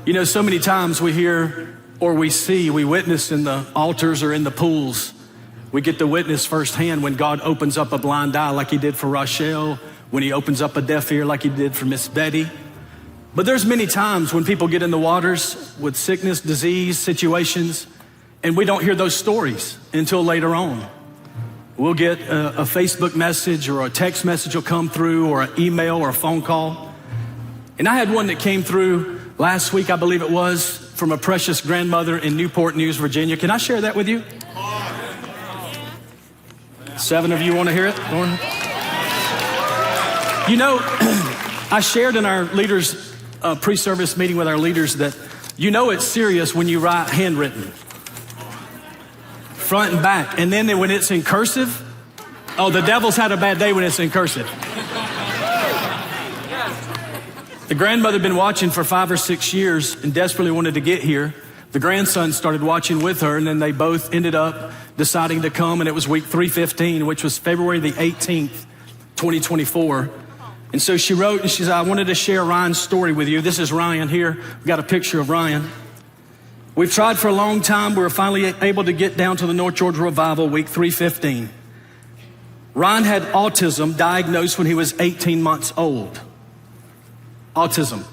You know, so many times we hear or we see, we witness in the altars or in the pools. We get to witness firsthand when God opens up a blind eye like he did for Rochelle, when he opens up a deaf ear like he did for Miss Betty. But there's many times when people get in the waters with sickness, disease, situations, and we don't hear those stories until later on. We'll get a Facebook message or a text message will come through or an email or a phone call. And I had one that came through last week, I believe it was, from a precious grandmother in Newport News, Virginia. Can I share that with you? 7 of you want to hear it? You know, I shared in our leaders' pre-service meeting with our leaders that you know it's serious when you write handwritten, front and back. And then when it's in cursive, oh, the devil's had a bad day when it's in cursive. The grandmother had been watching for 5 or 6 years and desperately wanted to get here. The grandson started watching with her, and then they both ended up deciding to come, and it was week 315, which was February the 18th, 2024. And so she wrote, and she said, I wanted to share Ryan's story with you. This is Ryan here. We've got a picture of Ryan. We've tried for a long time. We were finally able to get down to the North Georgia Revival, week 315. Ryan had autism, diagnosed when he was 18 months old. Autism,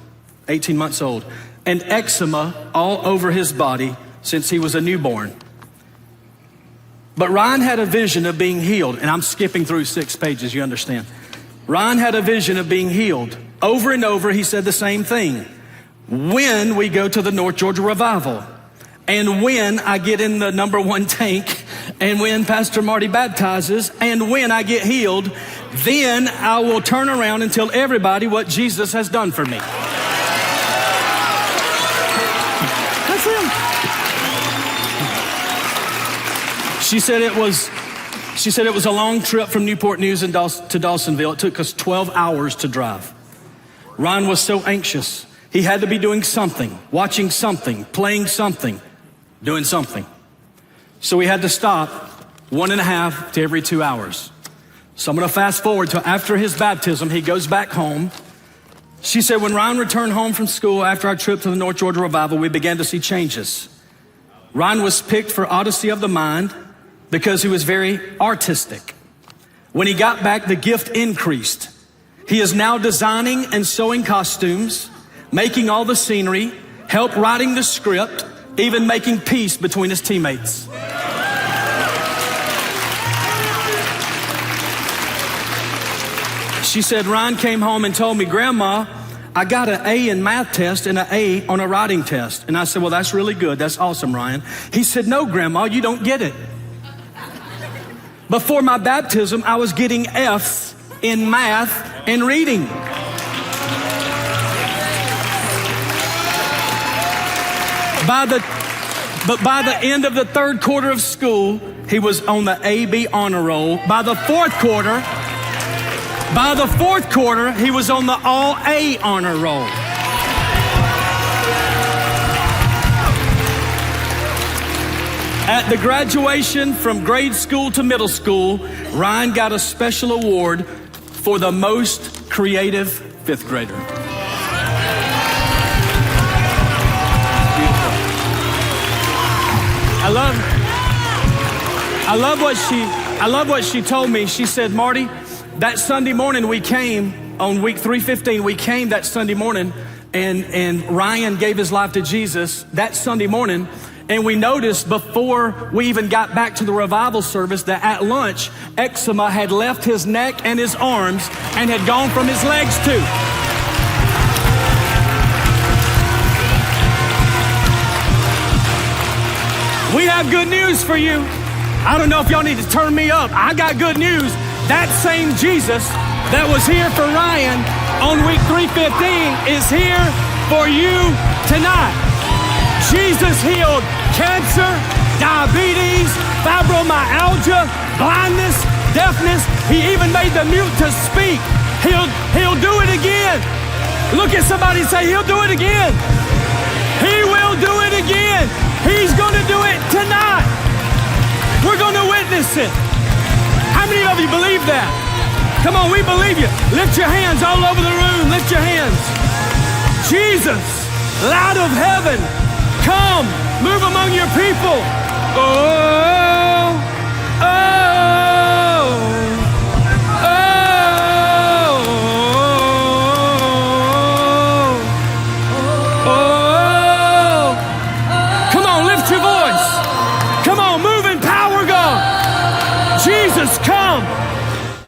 18 months old. And eczema all over his body since he was a newborn. But Ryan had a vision of being healed. And I'm skipping through 6 pages, you understand. Ryan had a vision of being healed. Over and over, he said the same thing. When we go to the North Georgia Revival, and when I get in the #1 tank, and when Pastor Marty baptizes, and when I get healed, then I will turn around and tell everybody what Jesus has done for me. That's him. She said it was a long trip from Newport News to Dawsonville. It took us 12 hours to drive. Ryan was so anxious. He had to be doing something, watching something, playing something, doing something. So we had to stop 1.5 to every 2 hours. So I'm going to fast forward to after his baptism, he goes back home. She said, when Ryan returned home from school after our trip to the North Georgia Revival, we began to see changes. Ryan was picked for Odyssey of the Mind because he was very artistic. When he got back, the gift increased. He is now designing and sewing costumes, making all the scenery, help writing the script, even making peace between his teammates. She said, Ryan came home and told me, Grandma, I got an A in math test and an A on a writing test. And I said, well, that's really good. That's awesome, Ryan. He said, no, Grandma, you don't get it. Before my baptism, I was getting F's in math and reading. But by the end of the 3rd quarter of school, he was on the AB honor roll. By the fourth quarter, he was on the all A honor roll. At the graduation from grade school to middle school, Ryan got a special award for the most creative 5th grader. I love what she told me. She said, Marty, that Sunday morning we came on week 315, we came that Sunday morning and Ryan gave his life to Jesus that Sunday morning. And we noticed before we even got back to the revival service that at lunch, eczema had left his neck and his arms and had gone from his legs too. We have good news for you. I don't know if y'all need to turn me up. I got good news. That same Jesus that was here for Ryan on week 315 is here for you tonight. Jesus healed cancer, diabetes, fibromyalgia, blindness, deafness. He even made the mute to speak. He'll do it again. Look at somebody and say, he'll do it again. He will do it again. He's going to do it tonight. We're going to witness it. How many of you believe that? Come on, we believe you. Lift your hands all over the room. Lift your hands. Jesus, Light of heaven, come, move among your people. Oh, oh, oh, oh. Come on, lift your voice. Come on, move in power, God. Jesus, come.